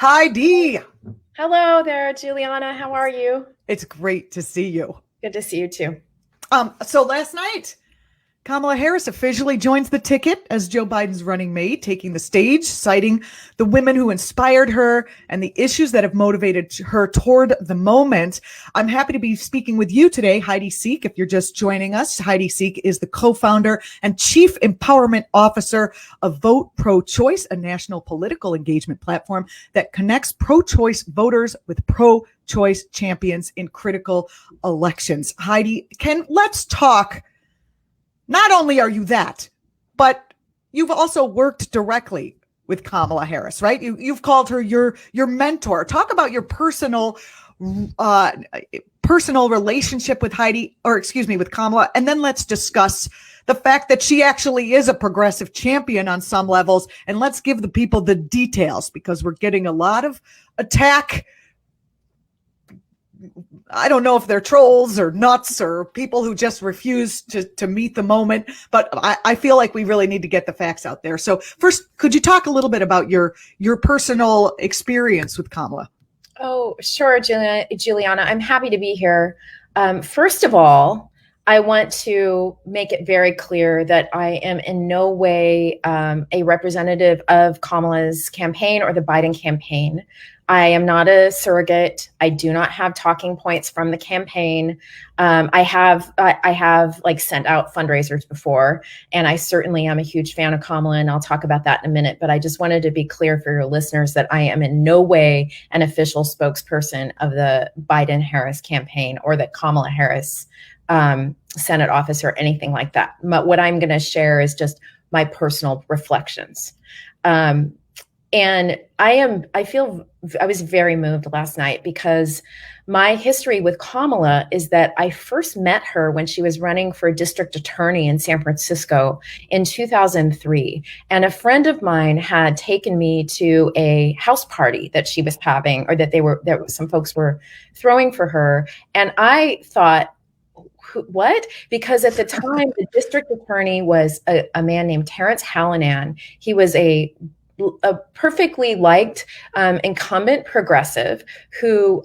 Heidi. Hello there, Julianna. How are you? It's great to see you. Good to see you too. So last night, Kamala Harris officially joins the ticket as Joe Biden's running mate, taking the stage, citing the women who inspired her and the issues that have motivated her toward the moment. I'm happy to be speaking with you today, Heidi Sieck. If you're just joining us, Heidi Sieck is the co-founder and chief empowerment officer of VOTEPROCHOICE, a national political engagement platform that connects pro-choice voters with pro-choice champions in critical elections. Heidi, let's talk. Not only are you that, but you've also worked directly with Kamala Harris, right? You've called her your mentor. Talk about your personal relationship with with Kamala, and then let's discuss the fact that she actually is a progressive champion on some levels, and let's give the people the details because we're getting a lot of attack. I don't know if they're trolls or nuts or people who just refuse to meet the moment, but I feel like we really need to get the facts out there. So first, could you talk a little bit about your personal experience with Kamala? Oh, sure, Juliana. I'm happy to be here. First of all, I want to make it very clear that I am in no way a representative of Kamala's campaign or the Biden campaign. I am not a surrogate. I do not have talking points from the campaign. I have sent out fundraisers before, and I certainly am a huge fan of Kamala, and I'll talk about that in a minute. But I just wanted to be clear for your listeners that I am in no way an official spokesperson of the Biden-Harris campaign or the Kamala Harris Senate office or anything like that. But what I'm going to share is just my personal reflections. And I was very moved last night because my history with Kamala is that I first met her when she was running for district attorney in San Francisco in 2003. And a friend of mine had taken me to a house party that she was having, or that some folks were throwing for her. And I thought, what? Because at the time, the district attorney was a man named Terrence Hallinan. He was a perfectly liked incumbent progressive whose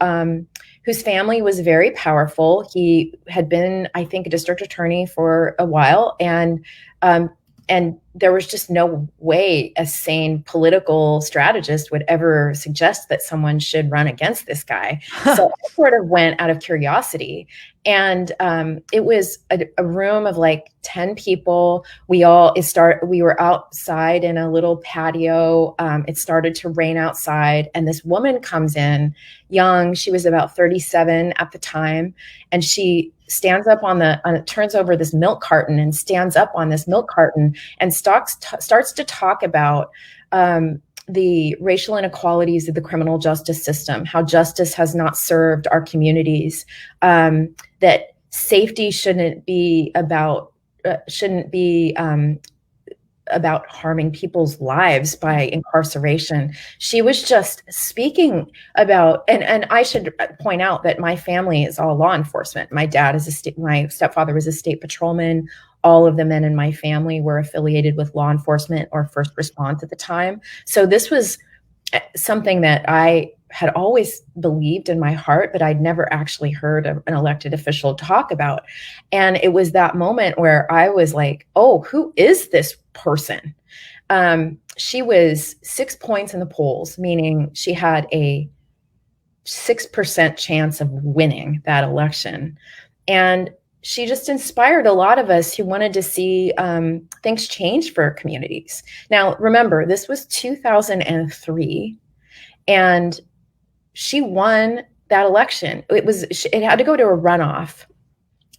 family was very powerful. He had been, I think, a district attorney for a while, and there was just no way a sane political strategist would ever suggest that someone should run against this guy. So I sort of went out of curiosity. And it was a room of like 10 people. We were outside in a little patio. It started to rain outside, and this woman comes in, young. She was about 37 at the time, and she stands up turns over this milk carton and stands up on this milk carton and starts to talk about the racial inequalities of the criminal justice system, how justice has not served our communities, that safety shouldn't be about harming people's lives by incarceration. She was just speaking about, and I should point out that my family is all law enforcement. My dad my stepfather was a state patrolman. All of the men in my family were affiliated with law enforcement or first response at the time. So this was something that I had always believed in my heart, but I'd never actually heard an elected official talk about. And it was that moment where I was like, oh, who is this person? She was 6 points in the polls, meaning she had a 6% chance of winning that election. And she just inspired a lot of us who wanted to see things change for communities. Now, remember, this was 2003, and she won that election. It had to go to a runoff.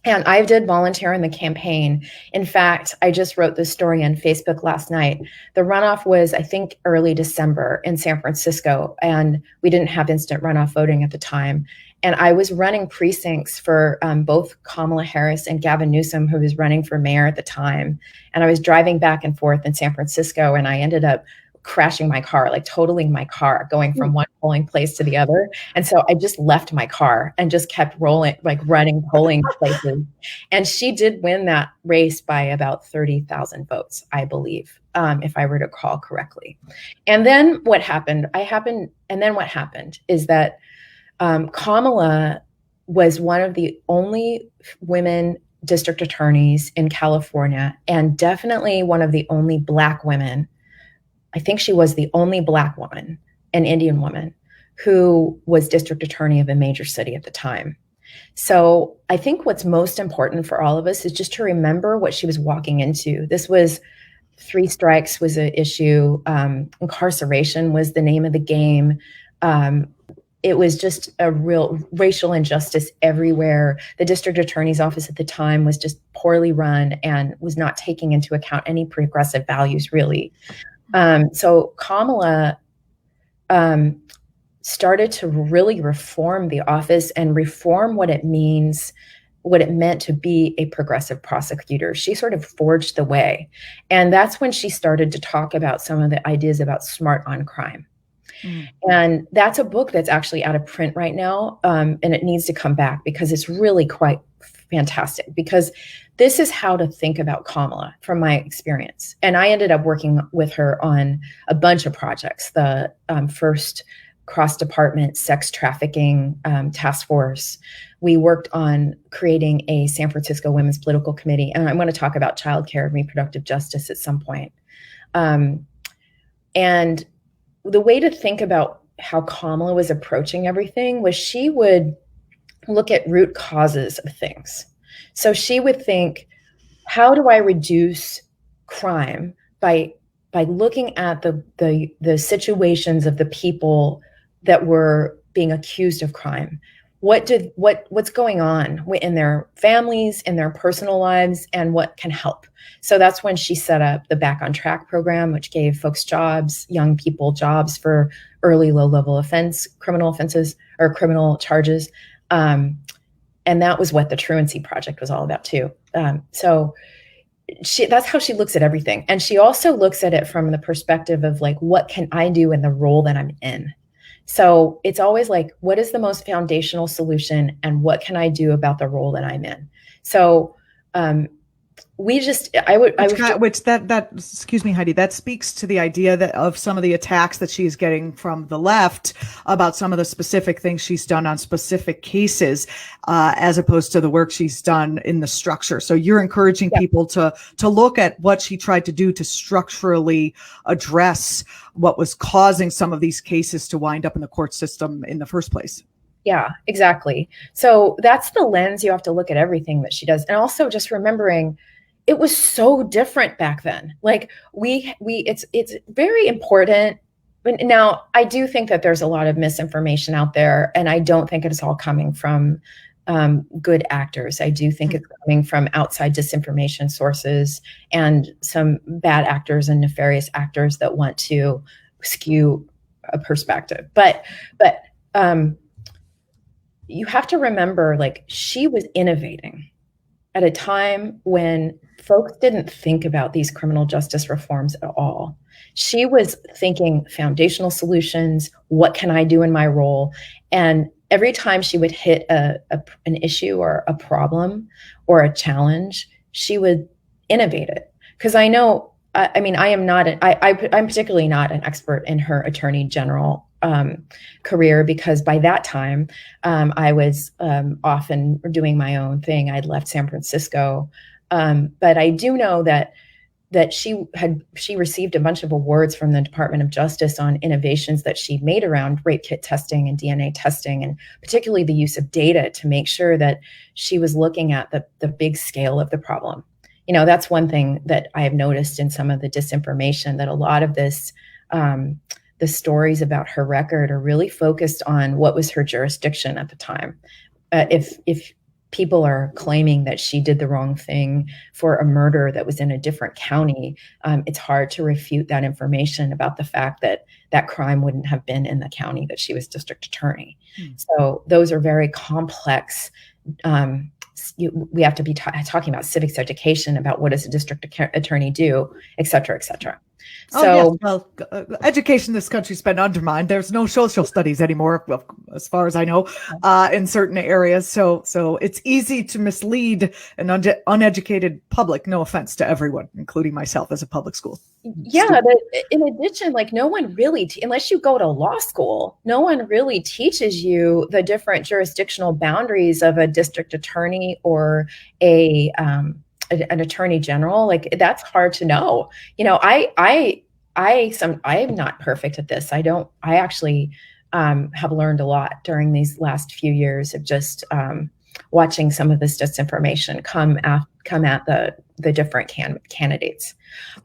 And I did volunteer in the campaign. In fact, I just wrote this story on Facebook last night. The runoff was, I think, early December in San Francisco, and we didn't have instant runoff voting at the time. And I was running precincts for both Kamala Harris and Gavin Newsom, who was running for mayor at the time. And I was driving back and forth in San Francisco, and I ended up crashing my car, like totaling my car, going from one polling place to the other. And so I just left my car and just kept rolling, like running polling places. And she did win that race by about 30,000 votes, I believe, if I were to recall correctly. And then what happened is that Kamala was one of the only women district attorneys in California, and definitely one of the only Black women. I think she was the only Black woman, an Indian woman, who was district attorney of a major city at the time. So I think what's most important for all of us is just to remember what she was walking into. This was 3 strikes was an issue. Incarceration was the name of the game. It was just a real racial injustice everywhere. The district attorney's office at the time was just poorly run and was not taking into account any progressive values, really. So Kamala started to really reform the office and reform what it meant to be a progressive prosecutor. She sort of forged the way. And that's when she started to talk about some of the ideas about smart on crime. And that's a book that's actually out of print right now. And it needs to come back because it's really quite fantastic, because this is how to think about Kamala from my experience. And I ended up working with her on a bunch of projects. The first cross-department sex trafficking task force. We worked on creating a San Francisco Women's Political Committee. And I'm going to talk about childcare and reproductive justice at some point. And the way to think about how Kamala was approaching everything was she would look at root causes of things. So she would think, how do I reduce crime by looking at the situations of the people that were being accused of crime? What's going on in their families, in their personal lives, and what can help? So that's when she set up the Back on Track program, which gave folks jobs, young people jobs for early low-level criminal offenses or criminal charges. And that was what the Truancy Project was all about too. So that's how she looks at everything. And she also looks at it from the perspective of like, what can I do in the role that I'm in? So it's always like, what is the most foundational solution and what can I do about the role that I'm in? So excuse me, Heidi, that speaks to the idea that of some of the attacks that she's getting from the left about some of the specific things she's done on specific cases, as opposed to the work she's done in the structure. So you're encouraging people to look at what she tried to do to structurally address what was causing some of these cases to wind up in the court system in the first place. Yeah, exactly. So that's the lens you have to look at everything that she does. And also just remembering it was so different back then. Like it's very important. But now I do think that there's a lot of misinformation out there, and I don't think it's all coming from good actors. I do think it's coming from outside disinformation sources and some bad actors and nefarious actors that want to skew a perspective. But you have to remember, like, she was innovating at a time when folks didn't think about these criminal justice reforms at all. She was thinking foundational solutions. What can I do in my role? And every time she would hit an issue or a problem or a challenge, she would innovate it. Because I know, I'm particularly not an expert in her attorney general career, because by that time I was often doing my own thing. I'd left San Francisco, but I do know that she received a bunch of awards from the Department of Justice on innovations that she made around rape kit testing and DNA testing, and particularly the use of data to make sure that she was looking at the big scale of the problem. You know, that's one thing that I have noticed in some of the disinformation, that a lot of this the stories about her record are really focused on what was her jurisdiction at the time. If people are claiming that she did the wrong thing for a murder that was in a different county, it's hard to refute that information about the fact that that crime wouldn't have been in the county that she was district attorney. So those are very complex. We have to be talking about civics education, about what does a district attorney do, et cetera, et cetera. Oh, yes. So Well, education in this country's been undermined. There's no social studies anymore, well, as far as I know, in certain areas. So it's easy to mislead an uneducated public. No offense to everyone, including myself as a public school yeah, student. but in addition, like no one really, unless you go to law school, no one really teaches you the different jurisdictional boundaries of a district attorney or an attorney general. Like that's hard to know. You know, I'm not perfect at this. I actually have learned a lot during these last few years of just watching some of this disinformation come at the different candidates.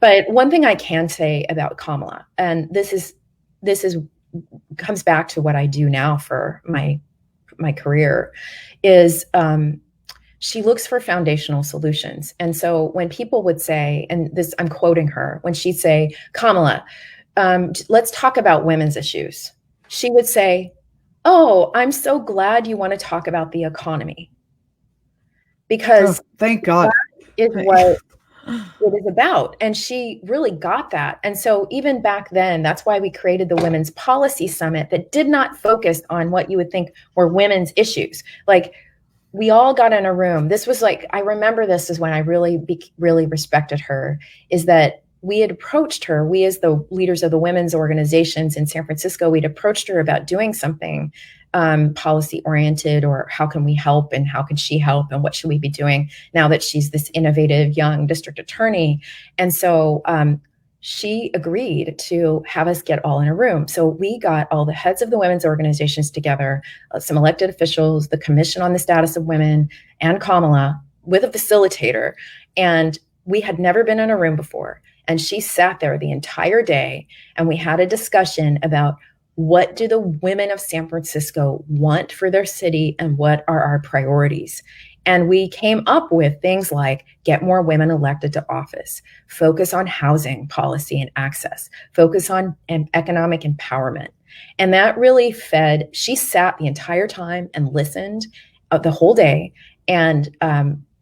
But one thing I can say about Kamala, and this is comes back to what I do now for my career, is she looks for foundational solutions. And so when people would say, and this I'm quoting her, when she'd say, Kamala, let's talk about women's issues, she would say, oh, I'm so glad you want to talk about the economy. Because thank God. That is what it is about. And she really got that. And so even back then, that's why we created the Women's Policy Summit that did not focus on what you would think were women's issues. Like we all got in a room. This was like, I remember this is when I really respected her, is that we had approached her, we as the leaders of the women's organizations in San Francisco, we'd approached her about doing something policy oriented, or how can we help and how can she help and what should we be doing now that she's this innovative young district attorney. And so she agreed to have us get all in a room. So we got all the heads of the women's organizations together, some elected officials, the Commission on the Status of Women, and Kamala with a facilitator. And we had never been in a room before. And she sat there the entire day and we had a discussion about what do the women of San Francisco want for their city and what are our priorities? And we came up with things like get more women elected to office, focus on housing policy and access, focus on economic empowerment. And that really fed, she sat the entire time and listened the whole day. And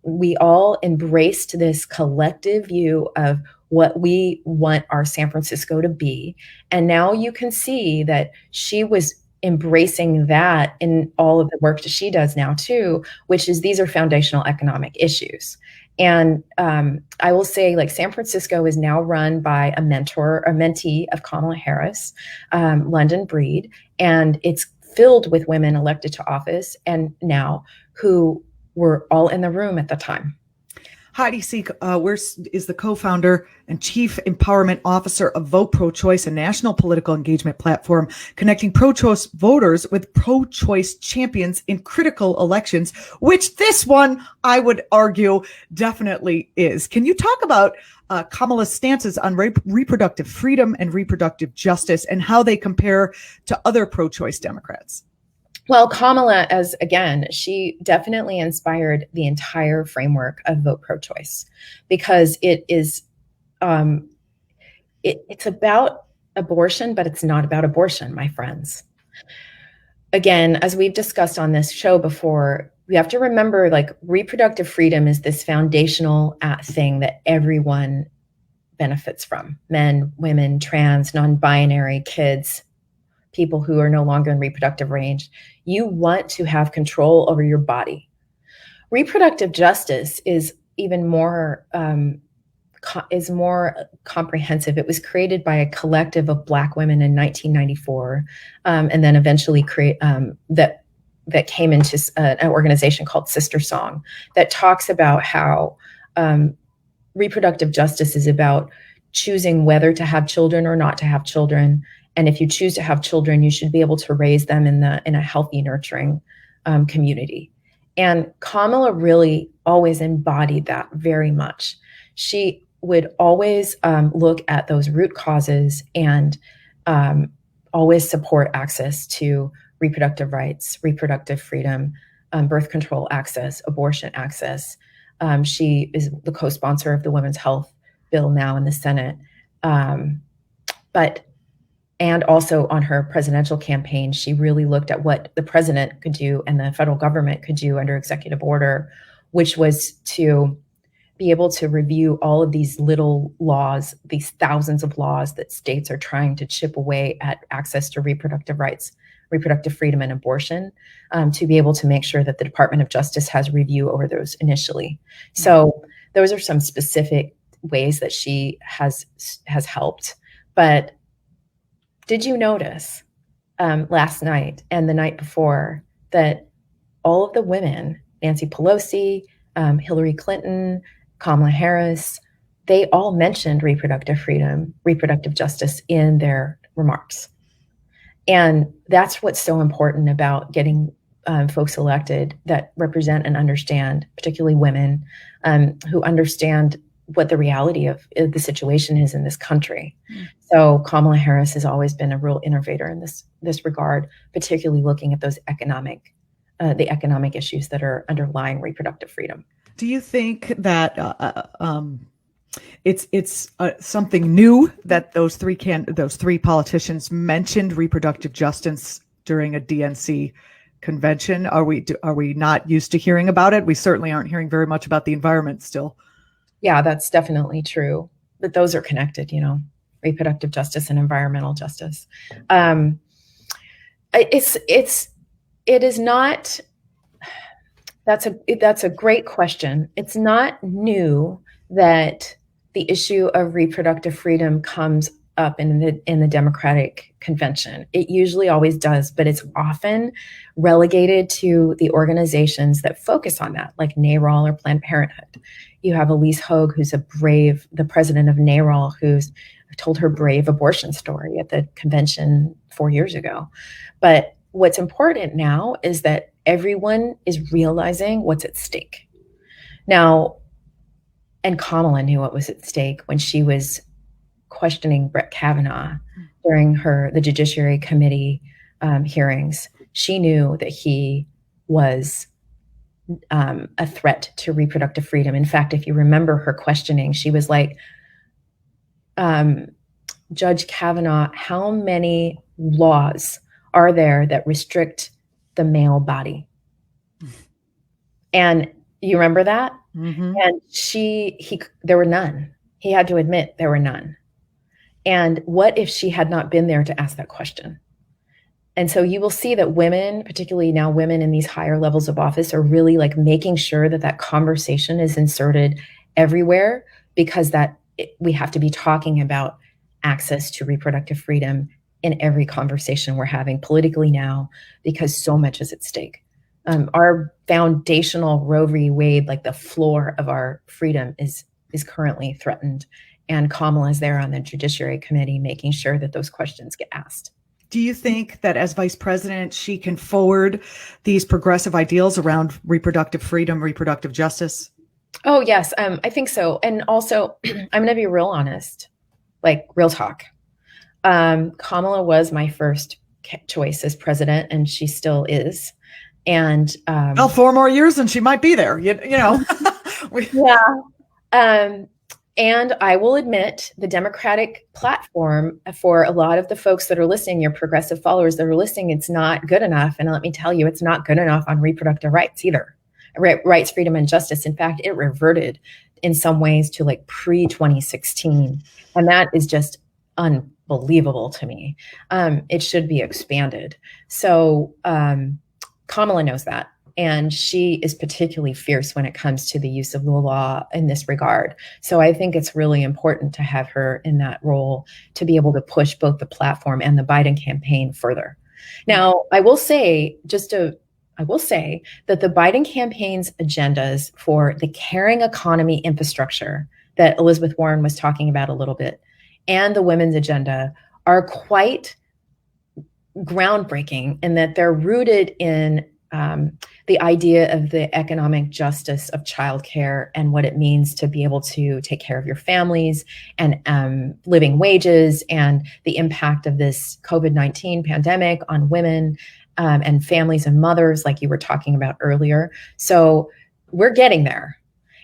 we all embraced this collective view of what we want our San Francisco to be. And now you can see that she was embracing that in all of the work that she does now too, which is these are foundational economic issues. And I will say, like, San Francisco is now run by a mentee of Kamala Harris, London Breed, and it's filled with women elected to office and now who were all in the room at the time. Heidi Sieck is the co-founder and chief empowerment officer of VOTEPROCHOICE, a national political engagement platform connecting pro-choice voters with pro-choice champions in critical elections, which this one, I would argue, definitely is. Can you talk about Kamala's stances on reproductive freedom and reproductive justice and how they compare to other pro-choice Democrats? Well, Kamala, she definitely inspired the entire framework of Vote Pro-Choice, because it is, it's about abortion, but it's not about abortion, my friends. Again, as we've discussed on this show before, we have to remember, like, reproductive freedom is this foundational thing that everyone benefits from: men, women, trans, non-binary, kids, people who are no longer in reproductive range. You want to have control over your body. Reproductive justice is even more comprehensive. It was created by a collective of Black women in 1994, and then eventually that came into an organization called Sister Song that talks about how reproductive justice is about choosing whether to have children or not to have children. And if you choose to have children, you should be able to raise them in a healthy, nurturing community. And Kamala really always embodied that very much. She would always look at those root causes and always support access to reproductive rights, reproductive freedom, birth control access, abortion access. She is the co-sponsor of the Women's Health Bill now in the Senate. And also on her presidential campaign, she really looked at what the president could do and the federal government could do under executive order, which was to be able to review all of these little laws, these thousands of laws that states are trying to chip away at access to reproductive rights, reproductive freedom, and abortion, to be able to make sure that the Department of Justice has review over those initially. So those are some specific ways that she has helped. But did you notice last night and the night before that all of the women, Nancy Pelosi, Hillary Clinton, Kamala Harris, they all mentioned reproductive freedom, reproductive justice in their remarks. And that's what's so important about getting folks elected that represent and understand, particularly women, who understand what the reality of the situation is in this country. So Kamala Harris has always been a real innovator in this regard, particularly looking at those the economic issues that are underlying reproductive freedom. Do you think that it's something new that those three politicians mentioned reproductive justice during a DNC convention? Are we not used to hearing about it? We certainly aren't hearing very much about the environment still. Yeah, that's definitely true. But those are connected, reproductive justice and environmental justice. It is not. That's a great question. It's not new that the issue of reproductive freedom comes up in the Democratic convention. It usually always does, but it's often relegated to the organizations that focus on that, like NARAL or Planned Parenthood. You have Elise Hogue, who's the president of NARAL, who's told her brave abortion story at the convention 4 years ago. But what's important now is that everyone is realizing what's at stake. Now, and Kamala knew what was at stake when she was questioning Brett Kavanaugh during the Judiciary Committee hearings. She knew that he was a threat to reproductive freedom. In fact, if you remember her questioning, she was like, Judge Kavanaugh, how many laws are there that restrict the male body? And you remember that? Mm-hmm. And there were none. He had to admit there were none. And what if she had not been there to ask that question? And so you will see that women, particularly now women in these higher levels of office, are really like making sure that conversation is inserted everywhere, because we have to be talking about access to reproductive freedom in every conversation we're having politically now, because so much is at stake. Our foundational Roe v. Wade, like the floor of our freedom, is currently threatened. And Kamala is there on the Judiciary Committee making sure that those questions get asked. Do you think that as vice president, she can forward these progressive ideals around reproductive freedom, reproductive justice? Oh, yes, I think so. And also, I'm going to be real honest, like real talk. Kamala was my first choice as president, and she still is. And 4 more years and she might be there, you know. Yeah. And I will admit, the Democratic platform, for a lot of the folks that are listening, your progressive followers that are listening, it's not good enough. And let me tell you, it's not good enough on reproductive rights either. Rights, freedom, and justice. In fact, it reverted in some ways to like pre-2016. And that is just unbelievable to me. It should be expanded. So Kamala knows that. And she is particularly fierce when it comes to the use of the law in this regard. So I think it's really important to have her in that role to be able to push both the platform and the Biden campaign further. Now, I will say that the Biden campaign's agendas for the caring economy infrastructure that Elizabeth Warren was talking about a little bit, and the women's agenda, are quite groundbreaking in that they're rooted in the idea of the economic justice of childcare and what it means to be able to take care of your families, and living wages, and the impact of this COVID-19 pandemic on women and families and mothers, like you were talking about earlier. So we're getting there.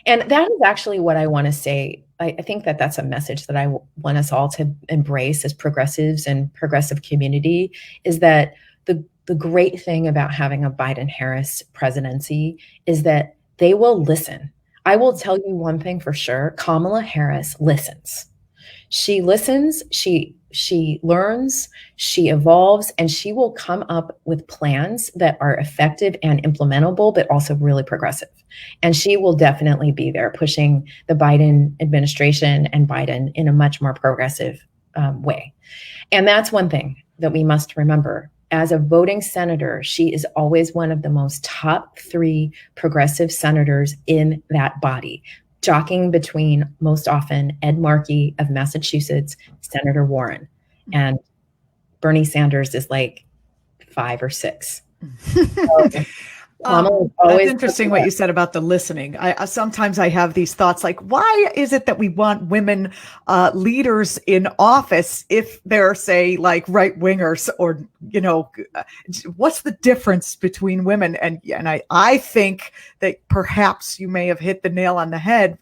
And that is actually what I want to say. I think that that's a message that I want us all to embrace as progressives and progressive community, is that the great thing about having a Biden-Harris presidency is that they will listen. I will tell you one thing for sure. Kamala Harris listens. She listens, she learns, she evolves, and she will come up with plans that are effective and implementable, but also really progressive. And she will definitely be there pushing the Biden administration and Biden in a much more progressive way. And that's one thing that we must remember. As a voting senator, she is always one of the most top 3 progressive senators in that body, jockeying between most often Ed Markey of Massachusetts, Senator Warren, and Bernie Sanders is like 5 or 6. That's interesting what you said about the listening. I sometimes I have these thoughts like, why is it that we want women leaders in office if they're, say, like right wingers, or, you know, what's the difference between women? And I think that perhaps you may have hit the nail on the head,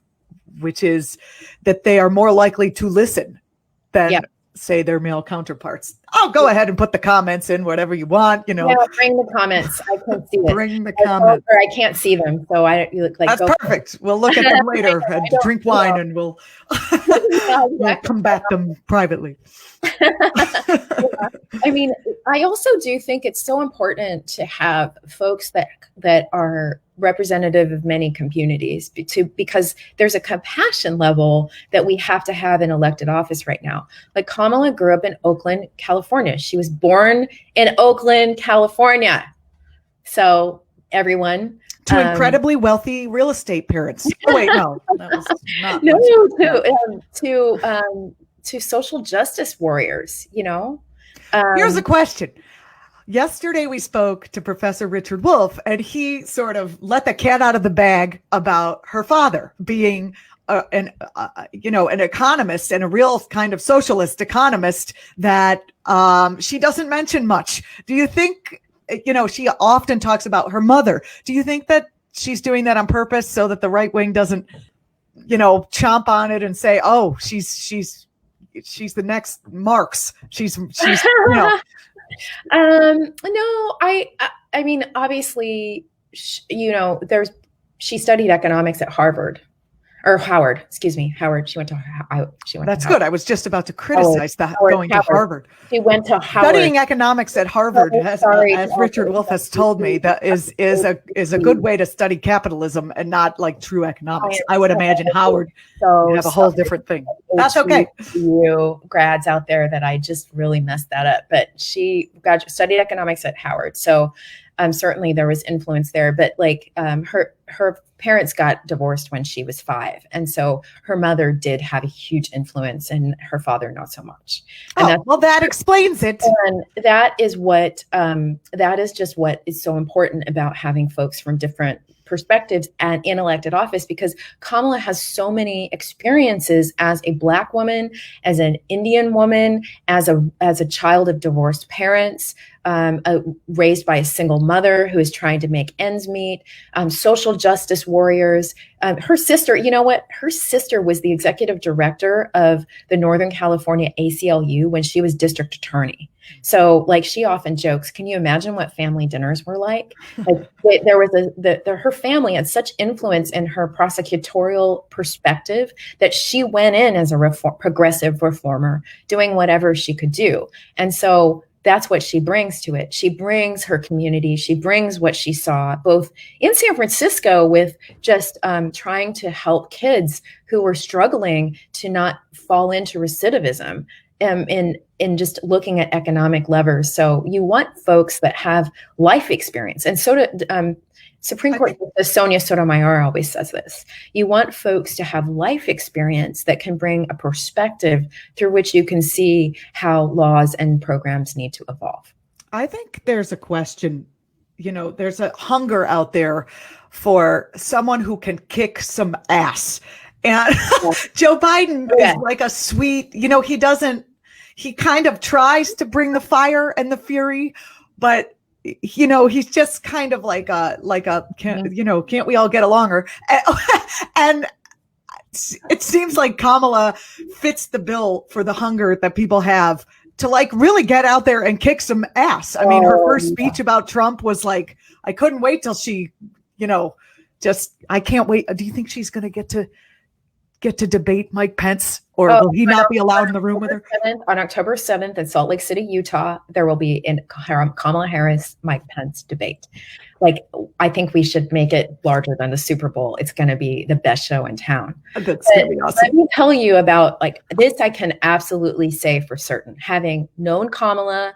which is that they are more likely to listen than say their male counterparts. Oh, go ahead and put the comments in, whatever you want, you know. Yeah, bring the comments. I can see it. Bring the comments. I can't see them, so you look like. That's perfect. We'll look at them later and drink wine, and we'll combat them privately. I mean, I also do think it's so important to have folks that are representative of many communities, because there's a compassion level that we have to have in elected office right now. Like, Kamala grew up in Oakland, California. She was born in Oakland, California. So everyone. To incredibly wealthy real estate parents. Oh, wait, no. That was not to social justice warriors, you know. Here's a question. Yesterday, we spoke to Professor Richard Wolff, and he sort of let the cat out of the bag about her father being an economist, and a real kind of socialist economist that she doesn't mention much. Do you think, she often talks about her mother. Do you think that she's doing that on purpose so that the right wing doesn't, chomp on it and say, oh, she's the next Marx. She's No, I mean, obviously, she studied economics at Howard. Howard. She went to That's good. I was just about to criticize going to Harvard. She went to Howard. Studying economics at Harvard, as Richard Wolff has told me, that is a good way to study capitalism and not like true economics. I would imagine Howard would have a whole different thing. That's okay. You grads out there that I just really messed that up, but she studied economics at Howard. So certainly there was influence there, but her parents got divorced when she was 5. And so her mother did have a huge influence, and her father, not so much. And that explains it. And that is just what is so important about having folks from different perspectives and in elected office, because Kamala has so many experiences as a Black woman, as an Indian woman, as a child of divorced parents, raised by a single mother who is trying to make ends meet, social justice warriors. Her sister, her sister was the executive director of the Northern California ACLU when she was district attorney. So she often jokes, can you imagine what family dinners were like? There was her family had such influence in her prosecutorial perspective that she went in as a progressive reformer, doing whatever she could do. And so that's what she brings to it. She brings her community. She brings what she saw both in San Francisco with just trying to help kids who were struggling to not fall into recidivism, in just looking at economic levers. So you want folks that have life experience. And so Supreme Court Justice Sonia Sotomayor always says this. You want folks to have life experience that can bring a perspective through which you can see how laws and programs need to evolve. I think there's a question, there's a hunger out there for someone who can kick some ass. And Joe Biden is like a sweet, he kind of tries to bring the fire and the fury, but he's just kind of can't we all get along? And it seems like Kamala fits the bill for the hunger that people have to really get out there and kick some ass. I mean, her first speech about Trump was I couldn't wait till she, I can't wait. Do you think she's going to get to debate Mike Pence, or will he not be allowed in the room with her? On October 7th in Salt Lake City, Utah, there will be a Kamala Harris, Mike Pence debate. Like, I think we should make it larger than the Super Bowl. It's going to be the best show in town. That's going to be awesome. Let me tell you about, like, this I can absolutely say for certain. Having known Kamala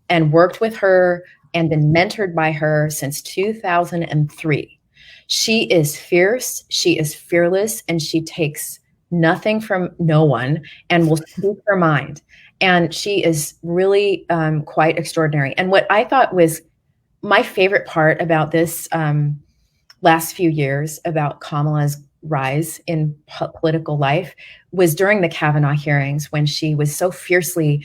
and worked with her and been mentored by her since 2003, she is fierce, she is fearless, and she takes nothing from no one and will speak her mind. And she is really quite extraordinary. And what I thought was my favorite part about this last few years about Kamala's rise in political life was during the Kavanaugh hearings, when she was so fiercely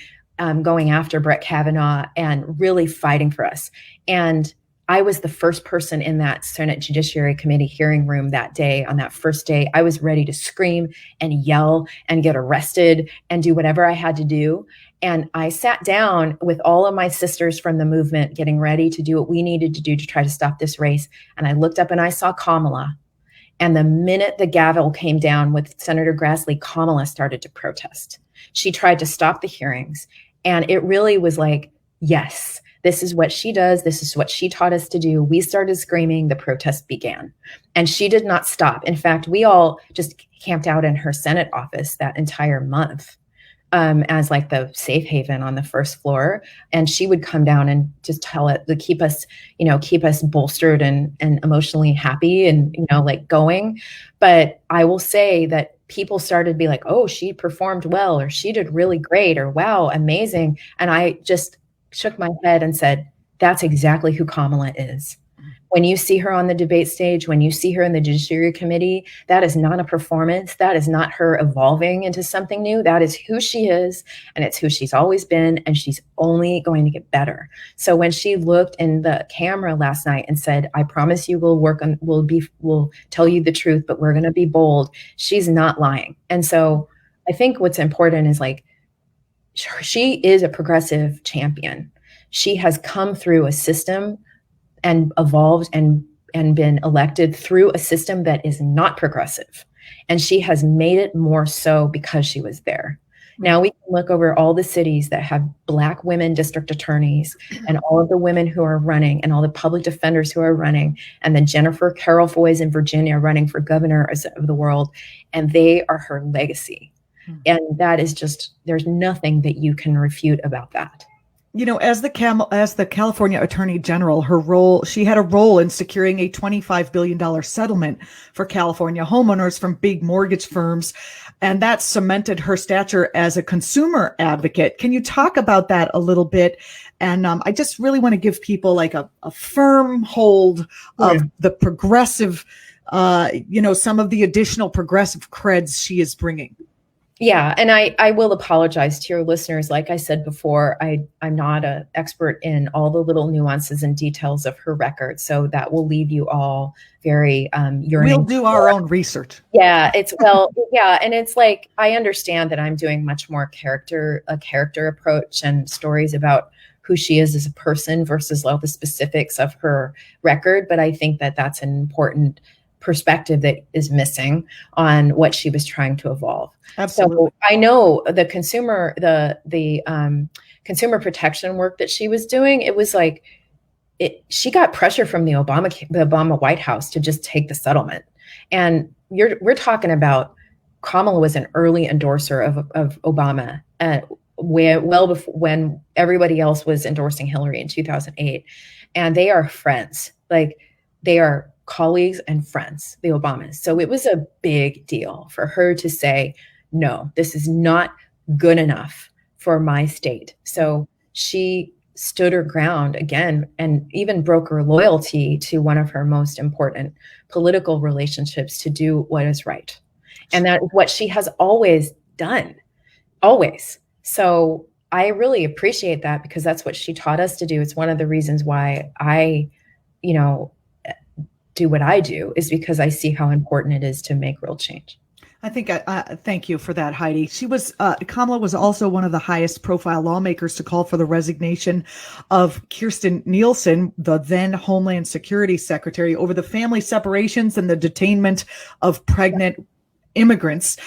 going after Brett Kavanaugh and really fighting for us. And I was the first person in that Senate Judiciary Committee hearing room that day. On that first day, I was ready to scream and yell and get arrested and do whatever I had to do. And I sat down with all of my sisters from the movement, getting ready to do what we needed to do to try to stop this race. And I looked up and I saw Kamala. And the minute the gavel came down with Senator Grassley, Kamala started to protest. She tried to stop the hearings. And it really was like, yes, this is what she does. This is what she taught us to do. We started screaming. The protest began. And she did not stop. In fact, we all just camped out in her Senate office that entire month as like the safe haven on the first floor. And she would come down and just tell it to keep us bolstered and emotionally happy and, like going. But I will say that people started to be like, oh, she performed well, or she did really great, or wow, amazing. And I just shook my head and said, that's exactly who Kamala is. When you see her on the debate stage, when you see her in the Judiciary Committee, that is not a performance. That is not her evolving into something new. That is who she is, and it's who she's always been, and she's only going to get better. So when she looked in the camera last night and said, I promise you we'll tell you the truth, but we're going to be bold, she's not lying. And so I think what's important is, like, she is a progressive champion. She has come through a system and evolved and been elected through a system that is not progressive. And she has made it more so because she was there. Now we can look over all the cities that have Black women district attorneys, and all of the women who are running, and all the public defenders who are running, and then Jennifer Carroll Foys in Virginia running for governor of the world. And they are her legacy. And that is just, there's nothing that you can refute about that. As the California Attorney General, she had a role in securing a $25 billion settlement for California homeowners from big mortgage firms. And that cemented her stature as a consumer advocate. Can you talk about that a little bit? And I just really want to give people like a firm hold of the progressive, some of the additional progressive creds she is bringing. Yeah. And I will apologize to your listeners. Like I said before, I'm not an expert in all the little nuances and details of her record. So that will leave you all very yearning. We'll do our own research. Yeah. And it's like, I understand that I'm doing much more a character approach and stories about who she is as a person versus all the specifics of her record. But I think that that's an important perspective that is missing on what she was trying to evolve. Absolutely. So I know the consumer protection work that she was doing, it was like she got pressure from the Obama White House to just take the settlement. And we're talking about Kamala was an early endorser of Obama, well before when everybody else was endorsing Hillary in 2008. And they are friends. Like, they are colleagues and friends, the Obamas. So it was a big deal for her to say, no, this is not good enough for my state. So she stood her ground again, and even broke her loyalty to one of her most important political relationships to do what is right. And that is what she has always done, always. So I really appreciate that, because that's what she taught us to do. It's one of the reasons why I, do what I do, is because I see how important it is to make real change. I think thank you for that, Heidi. Kamala was also one of the highest profile lawmakers to call for the resignation of Kirstjen Nielsen, the then Homeland Security Secretary, over the family separations and the detainment of pregnant immigrants.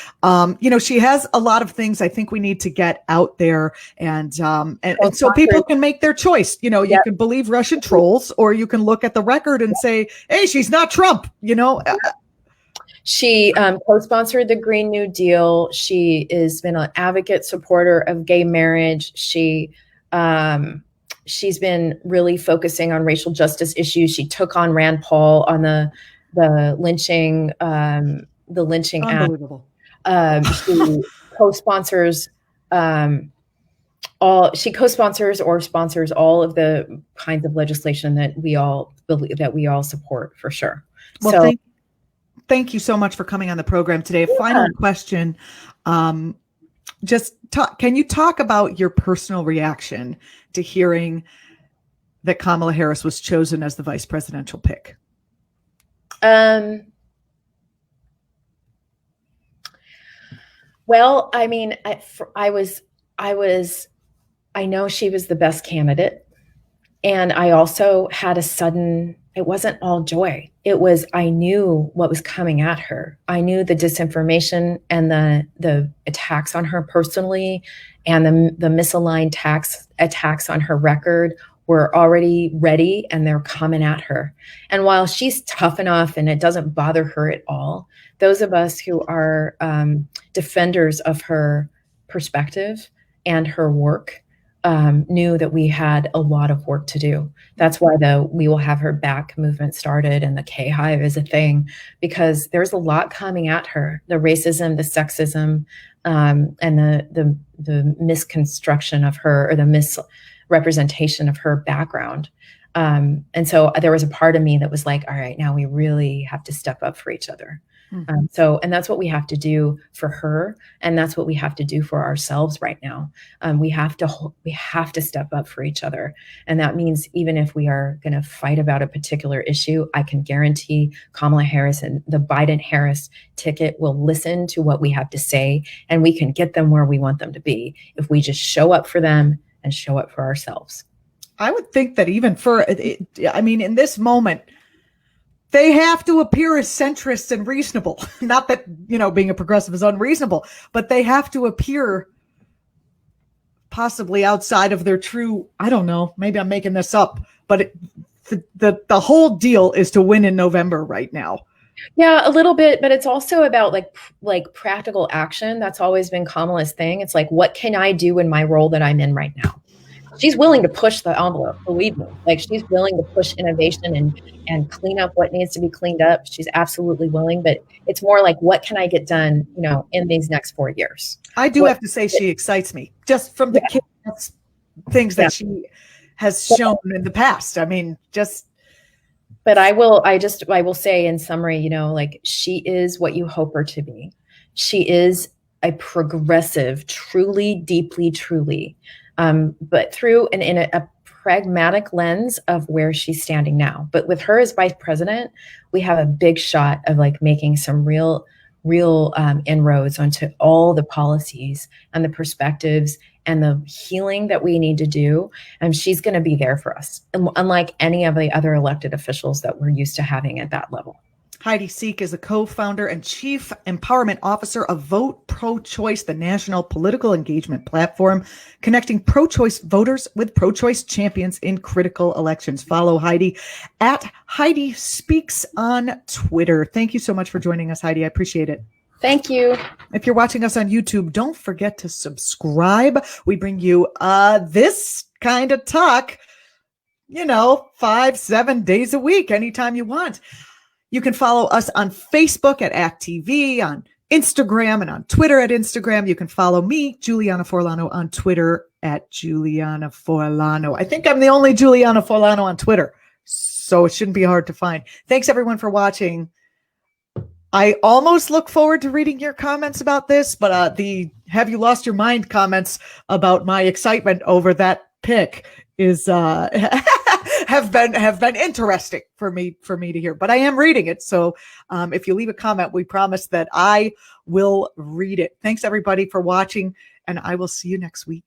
She has a lot of things I think we need to get out there, and so people can make their choice. You can believe Russian trolls, or you can look at the record and say, hey, she's not Trump. She co-sponsored the Green New Deal. She has been an advocate supporter of gay marriage. She's been really focusing on racial justice issues. She took on Rand Paul on the lynching Unbelievable. She co-sponsors she co-sponsors or sponsors all of the kinds of legislation that we all support, for sure. Well, thank you so much for coming on the program today. Final question. Can you talk about your personal reaction to hearing that Kamala Harris was chosen as the vice presidential pick? Well, I mean, I know she was the best candidate. And I also had it wasn't all joy. I knew what was coming at her. I knew the disinformation and the attacks on her personally, and the misaligned attacks on her record were already ready, and they're coming at her. And while she's tough enough and it doesn't bother her at all, those of us who are defenders of her perspective and her work knew that we had a lot of work to do. That's why the We Will Have Her Back movement started, and the K-Hive is a thing, because there's a lot coming at her. The racism, the sexism, and the misconstruction of her, or the misrepresentation of her background. And so there was a part of me that was like, all right, now we really have to step up for each other. Mm-hmm. And that's what we have to do for her, and that's what we have to do for ourselves right now. We have to step up for each other, and that means even if we are going to fight about a particular issue, I can guarantee Kamala Harris and the Biden-Harris ticket will listen to what we have to say, and we can get them where we want them to be if we just show up for them and show up for ourselves. I would think that even in this moment, they have to appear as centrist and reasonable. Not that, being a progressive is unreasonable, but they have to appear possibly outside of their true, I don't know, maybe I'm making this up, but the whole deal is to win in November right now. Yeah, a little bit, but it's also about like practical action. That's always been Kamala's thing. It's like, what can I do in my role that I'm in right now? She's willing to push the envelope, believe me. Like, she's willing to push innovation and clean up what needs to be cleaned up. She's absolutely willing, but it's more like, what can I get done, in these next 4 years? I do have to say she excites me just from the things that she has shown in the past. I mean, But I will say in summary, she is what you hope her to be. She is a progressive, truly, deeply, truly, but through in a pragmatic lens of where she's standing now. But with her as vice president, we have a big shot of making some real inroads onto all the policies and the perspectives and the healing that we need to do. And she's going to be there for us, unlike any of the other elected officials that we're used to having at that level. Heidi Sieck is a co-founder and chief empowerment officer of Vote Pro-Choice, the national political engagement platform connecting pro-choice voters with pro-choice champions in critical elections. Follow Heidi at Heidi Speaks on Twitter. Thank you so much for joining us, Heidi. I appreciate it. Thank you. If you're watching us on YouTube, don't forget to subscribe. We bring you this kind of talk, 5-7 days a week, anytime you want. You can follow us on Facebook at act.tv, on Instagram, and on Twitter at Instagram. You can follow me, Julianna Forlano, on Twitter at Julianna Forlano. I think I'm the only Julianna Forlano on Twitter, so it shouldn't be hard to find. Thanks, everyone, for watching. I almost look forward to reading your comments about this, but the "Have you lost your mind" comments about my excitement over that pick is have been interesting for me to hear. But I am reading it. So if you leave a comment, we promise that I will read it. Thanks everybody for watching, and I will see you next week.